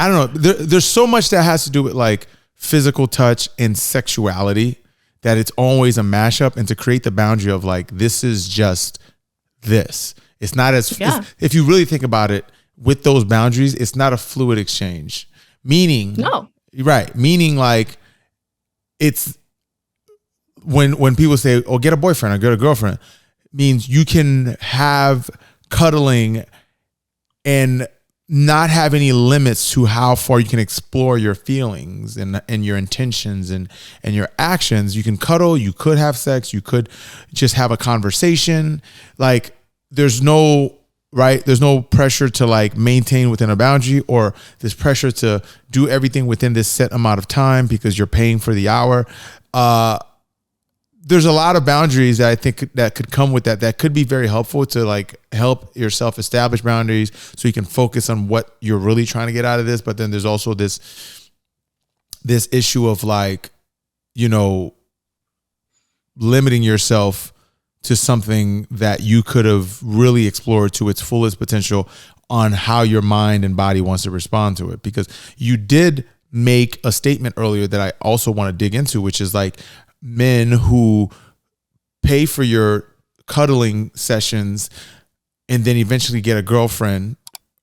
I don't know. There's so much that has to do with like physical touch and sexuality that it's always a mashup, and to create the boundary of like, this is just this. It's not as, if you really think about it with those boundaries, it's not a fluid exchange. Meaning, right. Meaning like it's when people say, oh, get a boyfriend or get a girlfriend, means you can have cuddling and not have any limits to how far you can explore your feelings and your intentions and your actions. You can cuddle, you could have sex, you could just have a conversation. Like there's no pressure to like maintain within a boundary, or this pressure to do everything within this set amount of time because you're paying for the hour. There's a lot of boundaries that I think that could come with that could be very helpful to like help yourself establish boundaries so you can focus on what you're really trying to get out of this. But then there's also this issue of like, you know, limiting yourself to something that you could have really explored to its fullest potential on how your mind and body wants to respond to it. Because you did make a statement earlier that I also want to dig into, which is like, men who pay for your cuddling sessions and then eventually get a girlfriend,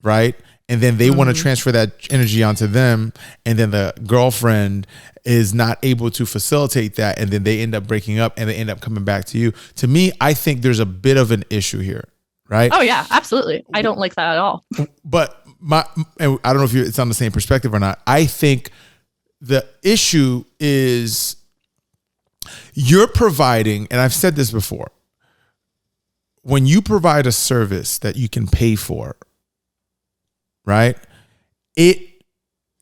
right? And then they want to transfer that energy onto them, and then the girlfriend is not able to facilitate that, and then they end up breaking up and they end up coming back to you. To me, I think there's a bit of an issue here, right? Oh yeah, absolutely. I don't like that at all. But I don't know if it's on the same perspective or not. I think the issue is you're providing, and I've said this before, when you provide a service that you can pay for, right? It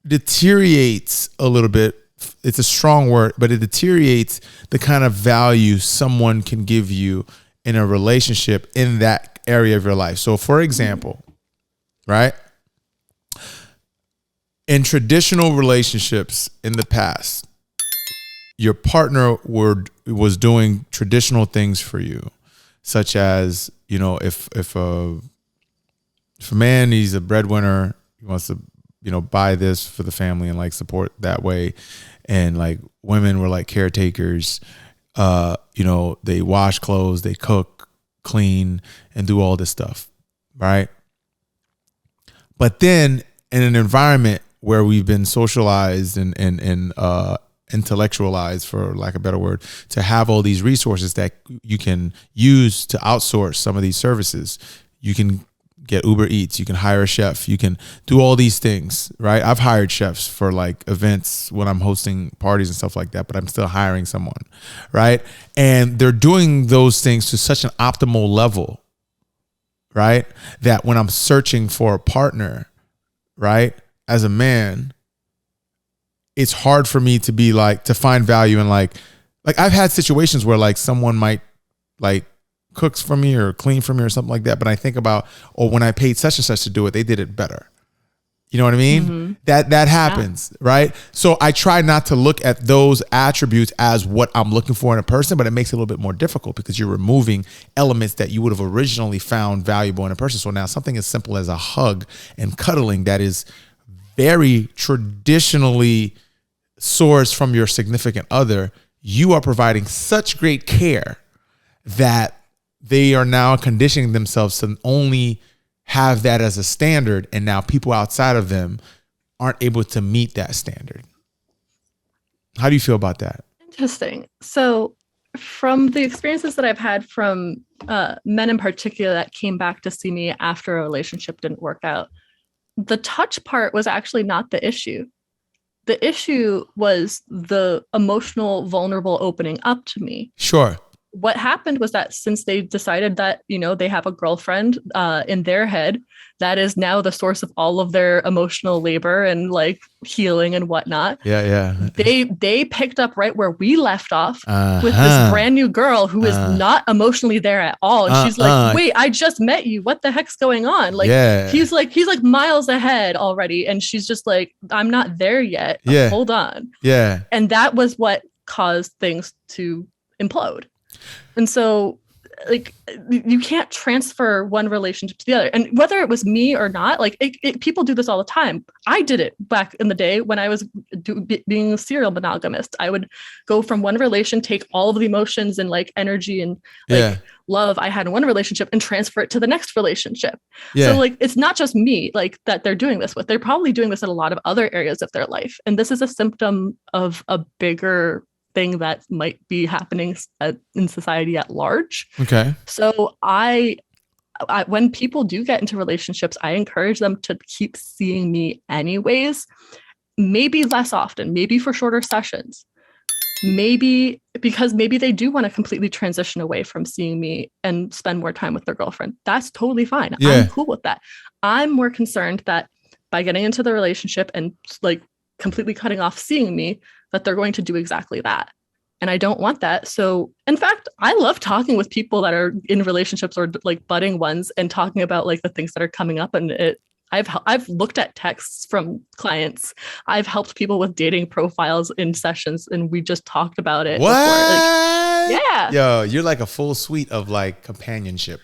deteriorates a little bit. It's a strong word, but it deteriorates the kind of value someone can give you in a relationship in that area of your life. So for example, right? In traditional relationships in the past, your partner was doing traditional things for you, such as, you know, if a man, he's a breadwinner, he wants to, you know, buy this for the family and like support that way. And like women were like caretakers, you know, they wash clothes, they cook, clean, and do all this stuff, right? But then in an environment where we've been socialized and intellectualized, for lack of a better word, to have all these resources that you can use to outsource some of these services. You can get Uber Eats, you can hire a chef, you can do all these things, right? I've hired chefs for like events when I'm hosting parties and stuff like that, but I'm still hiring someone, right? And they're doing those things to such an optimal level, right? That when I'm searching for a partner, right, as a man, it's hard for me to be like, to find value in like I've had situations where like someone might like cooks for me or clean for me or something like that. But I think about, oh, when I paid such and such to do it, they did it better. You know what I mean? Mm-hmm. That happens, right? So I try not to look at those attributes as what I'm looking for in a person, but it makes it a little bit more difficult because you're removing elements that you would have originally found valuable in a person. So now something as simple as a hug and cuddling that is very traditionally sourced from your significant other, you are providing such great care that they are now conditioning themselves to only have that as a standard, and now people outside of them aren't able to meet that standard. How do you feel about that? Interesting. So from the experiences that I've had from men in particular that came back to see me after a relationship didn't work out, the touch part was actually not the issue. The issue was the emotional, vulnerable opening up to me. Sure. What happened was that since they decided that, you know, they have a girlfriend in their head, that is now the source of all of their emotional labor and like healing and whatnot. Yeah. They picked up right where we left off with this brand new girl who is not emotionally there at all. And she's like, wait, I just met you. What the heck's going on? Like, he's like miles ahead already. And she's just like, I'm not there yet. Yeah. Hold on. Yeah. And that was what caused things to implode. And so like you can't transfer one relationship to the other. And whether it was me or not, like people do this all the time. I did it back in the day when I was being a serial monogamist. I would go from one relation, take all of the emotions and like energy and like love I had in one relationship and transfer it to the next relationship. So like it's not just me like that they're doing this with. They're probably doing this in a lot of other areas of their life. And this is a symptom of a bigger thing that might be happening in society at large. Okay. So I when people do get into relationships, I encourage them to keep seeing me anyways, maybe less often, maybe for shorter sessions, maybe because maybe they do want to completely transition away from seeing me and spend more time with their girlfriend. That's totally fine. I'm cool with that. I'm more concerned that by getting into the relationship and like completely cutting off seeing me, that they're going to do exactly that. And I don't want that. So in fact, I love talking with people that are in relationships or like budding ones and talking about like the things that are coming up. And I've looked at texts from clients. I've helped people with dating profiles in sessions, and we just talked about it. What? Before. Like, yeah. Yo, you're like a full suite of like companionship.